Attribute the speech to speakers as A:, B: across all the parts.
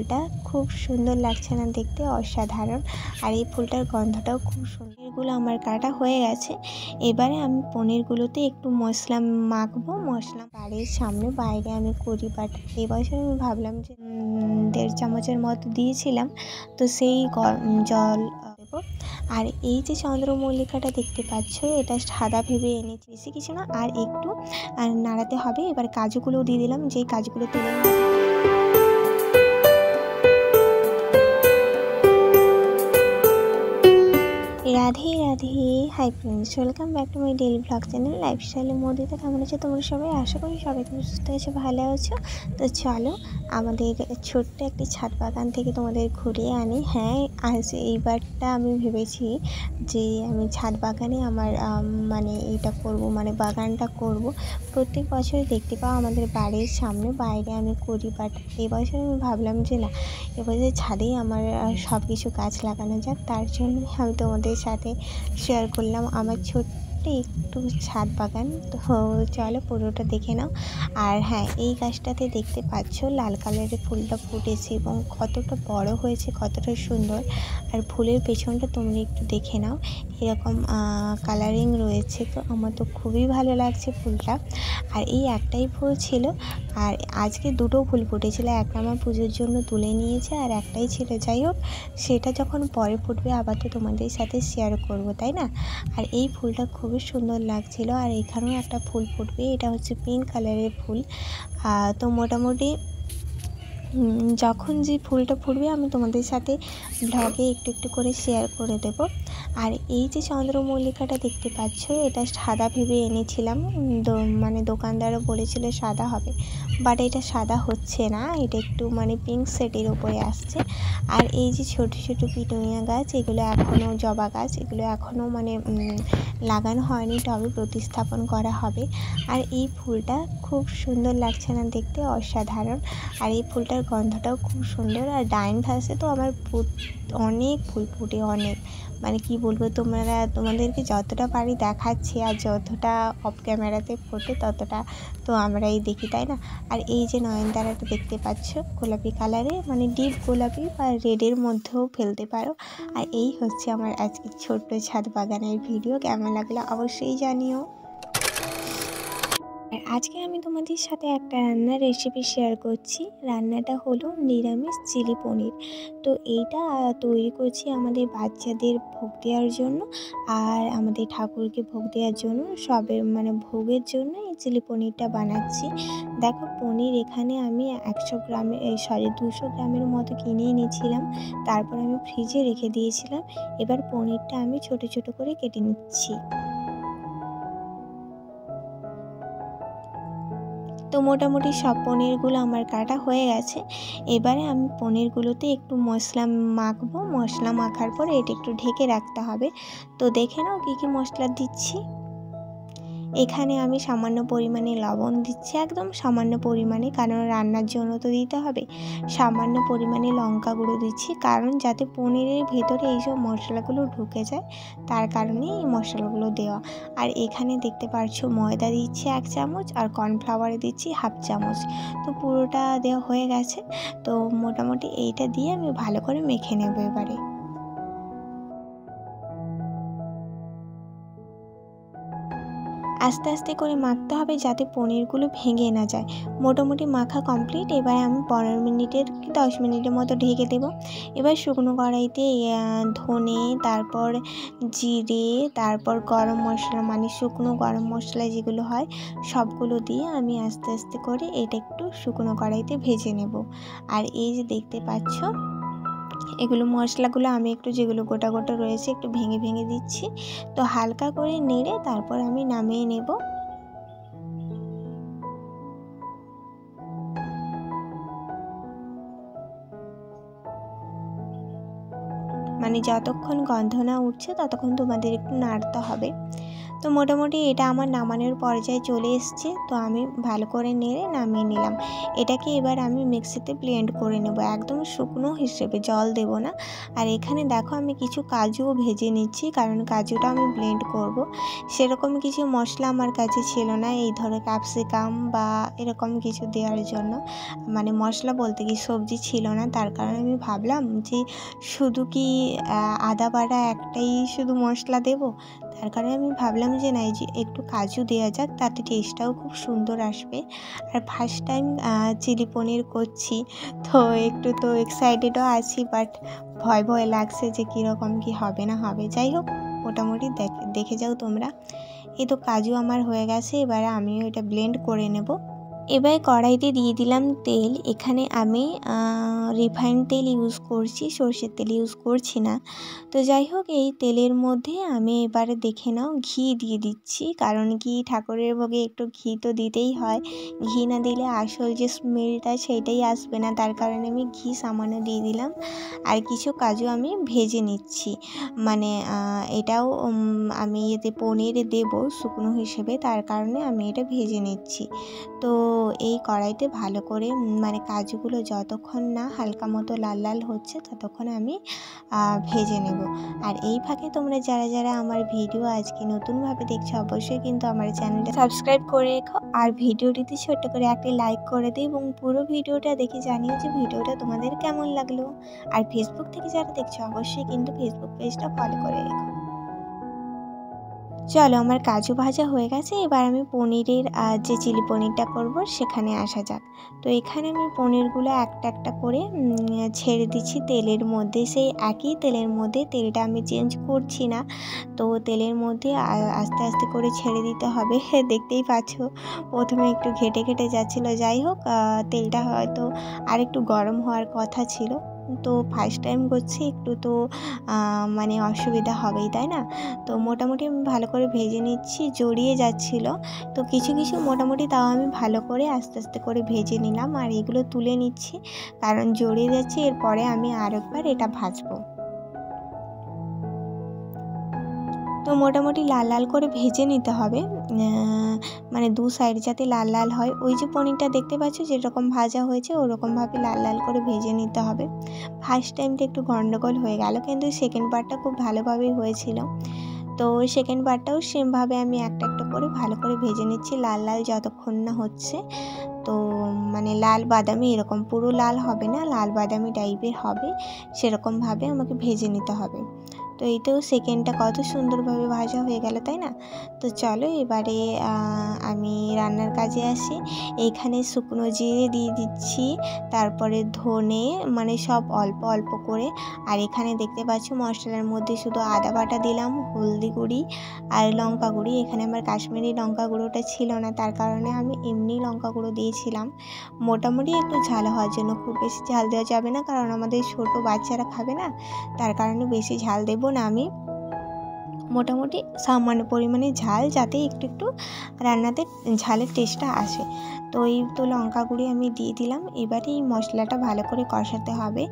A: ফুলটা খুব সুন্দর লাগছে না দেখতে, অসাধারণ। আর এই ফুলটার গন্ধটাও খুব সুন্দর। এগুলো আমার কাটা হয়ে গেছে। এবারে আমি পনিরগুলোতে একটু মশলা মাখবো। মশলা বাড়ির সামনে বাইরে আমি করি, বাট এবছর আমি ভাবলাম যে 1.5 চামচের মতো দিয়েছিলাম, তো সেই জল দেবো। আর এই যে চন্দ্রমল্লিকাটা দেখতে পাচ্ছ, এটা সাদা ভেবে এনেছি, বেশি কিছু না, আর একটু নাড়াতে হবে। এবার কাজুগুলো দিয়ে দিলাম, যেই কাজুগুলো তুলে Radhe Radhe. Hi friends, welcome back to my daily blog channel লাইফস্টাইলের মধ্যে। কেমন আছে তোমরা সবাই? আশা করি সবাই তুমি সুস্থ আছো, ভালো আছো। তো চলো আমাদের ছোট্ট একটি ছাদ বাগান থেকে তোমাদের ঘুরিয়ে আনি। হ্যাঁ, আজ এইবারটা আমি ভেবেছি যে আমি ছাদ বাগানে আমার মানে এটা করব, মানে বাগানটা করব। প্রত্যেক বছর দেখতে পাও আমাদের বাড়ির সামনে বাইরে আমি করি, বাট এবছর আমি ভাবলাম যে না, এবছর ছাদেই আমার সব কিছু গাছ লাগানো যাক। তার জন্য আমি তোমাদের সাথে শেয়ার করলাম আমার ছোট্ট একটু ছাদ বাগান। তো চলো পুরোটা দেখে নাও। আর হ্যাঁ, এই গাছটাতে দেখতে পাচ্ছ লাল কালারের ফুলটা ফুটেছে এবং কতটা বড় হয়েছে, কতটা সুন্দর। আর ফুলের পেছনটা তোমরা একটু দেখে নাও, এরকম কালারিং রয়েছে। তো আমার তো খুবই ভালো লাগছে ফুলটা। আর এই একটাই ফুল ছিল, আর আজকে দুটো ফুল ফুটেছিল। একটা আমার পুজোর জন্য তুলে নিয়েছে, আর একটাই ছিল। যাই হোক, সেটা যখন পরে ফুটবে আবার তো তোমাদের সাথে শেয়ার করব, তাই না? আর এই ফুলটা খুবই সুন্দর লাগছিল। আর এখানেও একটা ফুল ফুটবে, এটা হচ্ছে পিঙ্ক কালারের ফুল। তো মোটামুটি যখন যে ফুলটা ফুটবে আমি তোমাদের সাথে ব্লগে একটু একটু করে শেয়ার করে দেব। আর এই যে চন্দ্রমল্লিকাটা দেখতে পাচ্ছ, এটা সাদা ভেবে এনেছিলাম, মানে দোকানদারও বলেছিল সাদা হবে, বাট এটা সাদা হচ্ছে না, এটা একটু মানে পিঙ্ক সেটের ওপরে আসছে। আর এই যে ছোট ছোট পিটুনিয়া গাছ, এগুলো এখনও জবা গাছ, এগুলো এখনও মানে লাগানো হয়নি, টবে প্রতিস্থাপন করা হবে। আর এই ফুলটা খুব সুন্দর লাগছে না দেখতে, অসাধারণ। আর এই ফুলটার গন্ধটাও খুব সুন্দর। আর ডাইন ধাসে তো আমার অনেক ফুল ফুটে, অনেক, মানে কি বলবো, তোমাদেরকে যতটা পারি দেখাচ্ছি, আর যতটা অফ ক্যামেরাতে ফোটে ততটা তো আমরাই দেখি, তাই না? আর এই যে নয়নতারাটা দেখতে পাচ্ছ গোলাপি কালারে, মানে ডিপ গোলাপি বা রেডের মধ্যেও ফেলতে পারো। আর এই হচ্ছে আমার আজকে ছোট্ট ছাদ বাগানের ভিডিও। কেমন লাগলো অবশ্যই জানিও। আর আজকে আমি তোমাদের সাথে একটা রান্নার রেসিপি শেয়ার করছি। রান্নাটা হলো নিরামিষ চিলি পনির। তো এইটা তৈরি করছি আমাদের বাচ্চাদের ভোগ দেওয়ার জন্য, আর আমাদের ঠাকুরকে ভোগ দেওয়ার জন্য, সবের মানে ভোগের জন্য এই চিলি পনিরটা বানাচ্ছি। দেখো, পনির এখানে আমি 100 গ্রামের 200 গ্রামের মতো কিনে এনেছিলাম, তারপর আমি ফ্রিজে রেখে দিয়েছিলাম। এবার পনিরটা আমি ছোট ছোট করে কেটে নিচ্ছি। তো মোটামুটি সব পনিরগুলো আমার কাটা হয়ে গেছে। এবারে আমি পনিরগুলোতে একটু মশলা মাখবো। মশলা মাখার পরে এটা একটু ঢেকে রাখতে হবে। তো দেখে নাও কী কী মশলা দিচ্ছি। এখানে আমি সামান্য পরিমাণে লবণ দিচ্ছি, একদম সামান্য পরিমাণে, কারণ রান্নার জন্য তো দিতে হবে। সামান্য পরিমাণে লঙ্কা গুঁড়ো দিচ্ছি, কারণ যাতে পনিরের ভেতরে এইসব মশলাগুলো ঢুকে যায়, তার কারণে এই মশলাগুলো দেওয়া। আর এখানে দেখতে পাচ্ছ ময়দা দিচ্ছি 1 চামচ, আর কর্নফ্লাওয়ার দিচ্ছি 1/2 চামচ। তো পুরোটা দেওয়া হয়ে গেছে। তো মোটামুটি এইটা দিয়ে আমি ভালো করে মেখে নেব এবারে। আস্তে আস্তে করে মাখতে হবে যাতে পনিরগুলো ভেঙে না যায়। মোটামুটি মাখা কমপ্লিট। এবার আমি 15 মিনিটের কি 10 মিনিটের মতো ঢেকে দেবো। এবার শুকনো কড়াইতে ধনে, তারপর জিরে, তারপর গরম মশলা, মানে শুকনো গরম মশলা যেগুলো হয় সবগুলো দিয়ে আমি আস্তে আস্তে করে এটা একটু শুকনো কড়াইতে ভেজে নেব। আর এই যে দেখতে পাচ্ছ, এগুলো মশলাগুলো আমি একটু যেগুলো গোটা গোটা রয়েছে একটু ভেঙে ভেঙে দিচ্ছি। তো হালকা করে নেড়ে তারপর আমি নামিয়ে নেব। মানে যতক্ষণ গন্ধ না উঠছে ততক্ষণ তোমাদের একটু নাড়তে হবে। তো মোটামুটি এটা আমার নামানোর পর্যায়ে চলে এসছে। তো আমি ভালো করে নেড়ে নামিয়ে নিলাম। এটাকে এবার আমি মিক্সিতে ব্লেন্ড করে নেব, একদম শুকনো হিসেবে, জল দেব না। আর এখানে দেখো আমি কিছু কাজুও ভেজে নিচ্ছি, কারণ কাজুটা আমি ব্লেন্ড করব। সেরকম কিছু মশলা আমার কাছে ছিল না, এই ধরো ক্যাপসিকাম বা এরকম কিছু দেওয়ার জন্য, মানে মশলা বলতে কি সবজি ছিল না। তার কারণে আমি ভাবলাম যে শুধু কি আদা বাটা একটাই শুধু মশলা দেব। তার কারণে আমি ভাবলাম যে না, এই যে একটু কাজু দেওয়া যাক, তাতে টেস্টটাও খুব সুন্দর আসবে। আর ফার্স্ট টাইম চিলি পনির করছি, তো একটু তো এক্সাইটেডও আছি, বাট ভয় ভয় লাগছে যে কীরকম কি হবে না হবে। যাই হোক, মোটামুটি দেখে যাও তোমরা। এই তো কাজু আমার হয়ে গেছে, এবারে আমিও এটা ব্লেন্ড করে নেব। এবার কড়াইতে দিয়ে দিলাম তেল। এখানে আমি রিফাইন্ড তেল ইউজ করছি, সর্ষের তেল ইউজ করছি না। তো যাই হোক, এই তেলের মধ্যে আমি এবারে দেখে নাও ঘি দিয়ে দিচ্ছি, কারণ কি ঠাকুরের ভোগে একটু ঘি তো দিতেই হয়। ঘি না দিলে আসল যে স্মেলটা সেইটাই আসবে না, তার কারণে আমি ঘি সামান্য দিয়ে দিলাম। আর কিছু কাজু আমি ভেজে নিচ্ছি, মানে এটাও আমি এতে পনির দেব শুকনো হিসেবে, তার কারণে আমি এটা ভেজে নিচ্ছি। তো এই কড়াইতে ভালো করে মানে কাজুগুলো যতক্ষণ না হালকা মতো লাল লাল হচ্ছে ততক্ষণ আমি ভেজে নেব। আর এই ফাঁকে তোমরা যারা যারা আমার ভিডিও আজকে নতুনভাবে দেখছো, অবশ্যই কিন্তু আমার চ্যানেলটা সাবস্ক্রাইব করে রেখো, আর ভিডিওটিতে ছোট্ট করে একটি লাইক করে দিই, এবং পুরো ভিডিওটা দেখে জানিও যে ভিডিওটা তোমাদের কেমন লাগলো। আর ফেসবুক থেকে যারা দেখছো, অবশ্যই কিন্তু ফেসবুক পেজটা ফলো করে রেখো। চলো, আমার কাজু ভাজা হয়ে গেছে, এবার আমি পনিরের যে চিলি পনিরটা করব সেখানে আসা যাক। তো এখানে আমি পনিরগুলো একটা একটা করে ছেড়ে দিচ্ছি তেলের মধ্যে, সেই একই তেলের মধ্যে, তেলটা আমি চেঞ্জ করছি না। তো তেলের মধ্যে আস্তে আস্তে করে ছেড়ে দিতে হবে। দেখতেই পাচ্ছ প্রথমে একটু ঘেটে ঘেটে যাচ্ছিলো। যাই হোক, তেলটা হয়তো আর একটু গরম হওয়ার কথা ছিল। তো ফার্স্ট টাইম করছি, একটু তো মানে অসুবিধা হবেই, তাই না? তো মোটামুটি আমি ভালো করে ভেজে নিচ্ছি, জড়িয়ে যাচ্ছিল। তো কিছু কিছু মোটামুটি তাও আমি ভালো করে আস্তে আস্তে করে ভেজে নিলাম, আর এগুলো তুলে নিচ্ছি কারণ জড়িয়ে যাচ্ছে। এরপরে আমি আরেকবার এটা ভাজবো। তো মোটামুটি লাল লাল করে ভেজে নিতে হবে, মানে দু সাইড যাতে লাল লাল হয়। ওই যে পনিরটা দেখতে পাচ্ছ যেরকম ভাজা হয়েছে, ওরকমভাবে লাল লাল করে ভেজে নিতে হবে। ফার্স্ট টাইমটা একটু গন্ডগোল হয়ে গেল, কিন্তু সেকেন্ড পার্টটা খুব ভালোভাবেই হয়েছিল। তো সেকেন্ড পার্টটাও সেমভাবে আমি একটা একটা করে ভালো করে ভেজে নিচ্ছি, লাল লাল যতক্ষণ না হচ্ছে। তো মানে লাল বাদামি, এরকম পুরো লাল হবে না, লাল বাদামি টাইপের হবে, সেরকমভাবে আমাকে ভেজে নিতে হবে। তো এইটাও সেকেন্ডটা কত সুন্দরভাবে ভাজা হয়ে গেল, তাই না? তো চলো এবারে আমি রান্নার কাজে আসি। এইখানে শুকনো জিরে দিয়ে দিচ্ছি, তারপরে ধনে, মানে সব অল্প অল্প করে। আর এখানে দেখতে পাচ্ছ মশলার মধ্যে শুধু আদা বাটা দিলাম, হলদি গুঁড়ি আর লঙ্কা গুঁড়ি। এখানে আমার কাশ্মীরি লঙ্কা গুঁড়োটা ছিল না, তার কারণে আমি এমনি লঙ্কা গুঁড়ো দিয়েছিলাম, মোটামুটি একটু ঝাল হওয়ার জন্য। খুব বেশি ঝাল দেওয়া যাবে না, কারণ আমাদের ছোটো বাচ্চারা খাবে না, তার কারণে বেশি ঝাল দেব না আমি। মোটামুটি সামান্য পরিমাণে ঝাল, যাতে একটু একটু রান্নাতে ঝালের টেস্টটা আসে। তো এই তো লঙ্কা গুঁড়ি আমি দিয়ে দিলাম। এবারে এই মশলাটা ভালো করে কষাতে হবে।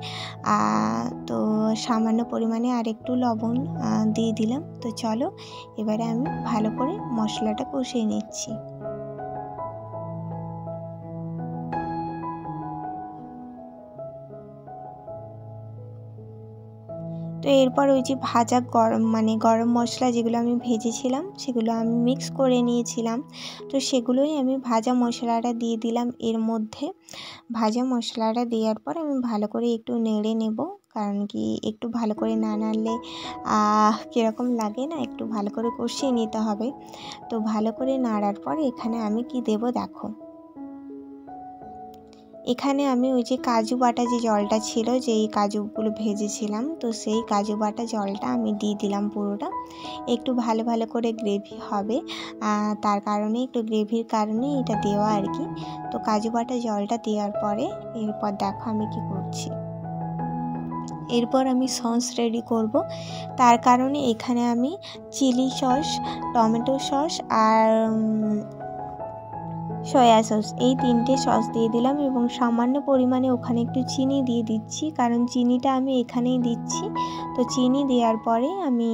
A: তো সামান্য পরিমাণে আর একটু লবণ দিয়ে দিলাম। তো চলো এবারে আমি ভালো করে মশলাটা কষিয়ে নিচ্ছি। তো এরপর ওই যে ভাজা গরম মশলা যেগুলো আমি ভেজেছিলাম, সেগুলো আমি মিক্স করে নিয়েছিলাম। তো সেগুলোই আমি ভাজা মশলাটা দিয়ে দিলাম এর মধ্যে। ভাজা মশলাটা দেওয়ার পর আমি ভালো করে একটু নেড়ে নেব, কারণ কি একটু ভালো করে না নাড়লে কীরকম লাগে না, একটু ভালো করে কষিয়ে নিতে হবে। তো ভালো করে নাড়ার পর এখানে আমি কি দেব দেখো। এখানে আমি ওই যে কাজু বাটা যে জলটা ছিল, যেই কাজুগুলো ভেজেছিলাম, তো সেই কাজু বাটা জলটা আমি দিয়ে দিলাম পুরোটা। একটু ভালো ভালো করে গ্রেভি হবে, তার কারণে, একটু গ্রেভির কারণে এটা দেওয়া আর কি। তো কাজু বাটা জলটা দেওয়ার পরে এরপর দেখো আমি কি করছি। এরপর আমি সস রেডি করব, তার কারণে এখানে আমি চিলি সস, টমেটো সস আর সয়া সস, এই 3টে সস দিয়ে দিলাম এবং সামান্য পরিমাণে ওখানে একটু চিনি দিয়ে দিচ্ছি, কারণ চিনিটা আমি এখানেই দিচ্ছি। তো চিনি দেওয়ার পরে আমি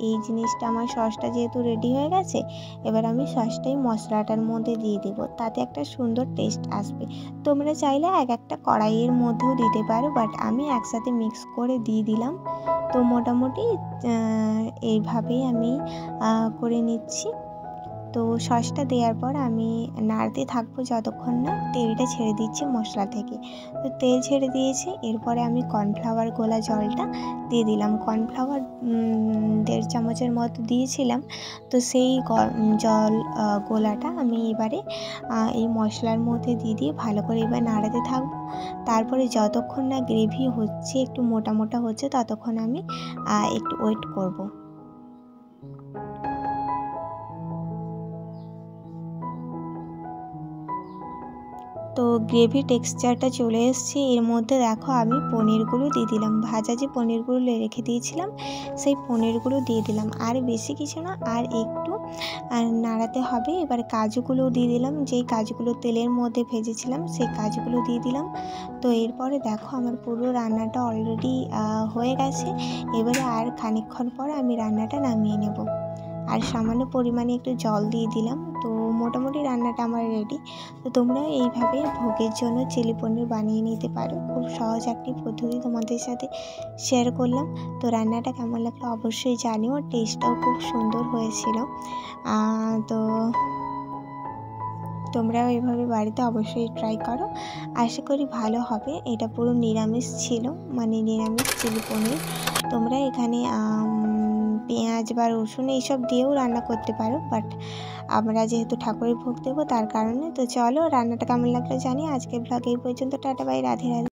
A: এই জিনিসটা, আমার সসটা যেহেতু রেডি হয়ে গেছে, এবার আমি সসটাই মশলাটার মধ্যে দিয়ে দেবো, তাতে একটা সুন্দর টেস্ট আসবে। তোমরা চাইলে এক একটা কড়াইয়ের মধ্যেও দিতে পারো, বাট আমি একসাথে মিক্স করে দিয়ে দিলাম। তো মোটামুটি এইভাবেই আমি করে নিচ্ছি। তো সসটা দেওয়ার পর আমি নাড়তে থাকবো যতক্ষণ না তেলটা ছেড়ে দিচ্ছে মশলা থেকে। তো তেল ছেড়ে দিয়েছে, এরপরে আমি কর্নফ্লাওয়ার গোলা জলটা দিয়ে দিলাম। কর্নফ্লাওয়ার 1.5 চামচের মতো দিয়েছিলাম। তো সেই জল গোলাটা আমি এবারে এই মশলার মধ্যে দিয়ে ভালো করে এবার নাড়াতে থাকবো। তারপরে যতক্ষণ না গ্রেভি হচ্ছে, একটু মোটা মোটা হচ্ছে, ততক্ষণ আমি একটু ওয়েট করব। তো গ্রেভি টেক্সচারটা চলে এসছে। এর মধ্যে দেখো আমি পনিরগুলো দিয়ে দিলাম, ভাজা যে পনিরগুলো রেখে দিয়েছিলাম সেই পনিরগুলো দিয়ে দিলাম। আর বেশি কিছু না, আর একটু নাড়াতে হবে। এবার কাজুগুলো দিয়ে দিলাম, যেই কাজুগুলো তেলের মধ্যে ভেজেছিলাম সেই কাজুগুলো দিয়ে দিলাম। তো এরপরে দেখো আমার পুরো রান্নাটা অলরেডি হয়ে গেছে। এবারে আর খানিকক্ষণ পর আমি রান্নাটা নামিয়ে নেব। আর সামান্য পরিমাণে একটু জল দিয়ে দিলাম। তো মোটামুটি রান্নাটা আমার রেডি। তো তোমরা এইভাবে ভোগের জন্য চিলি পনির বানিয়ে নিতে পারো। খুব সহজ একটি পদ্ধতি তোমাদের সাথে শেয়ার করলাম। তো রান্নাটা কেমন লাগলো অবশ্যই জানিও, টেস্টটাও খুব সুন্দর হয়েছিল। তো তোমরাও এভাবে বাড়িতে অবশ্যই ট্রাই করো, আশা করি ভালো হবে। এটা পুরো নিরামিষ ছিল, মানে নিরামিষ চিলি পনির। তোমরা এখানে পেঁয়াজ বা রসুন এইসব দিয়েও রান্না করতে পারো, বাট আমরা যেহেতু ঠাকুরের ভোগ দেবো তার কারণে। তো চলো, রান্নাটা কেমন লাগলো জানি। আজকের ব্লগ এই পর্যন্ত। Tata, bye, Radhe Radhe.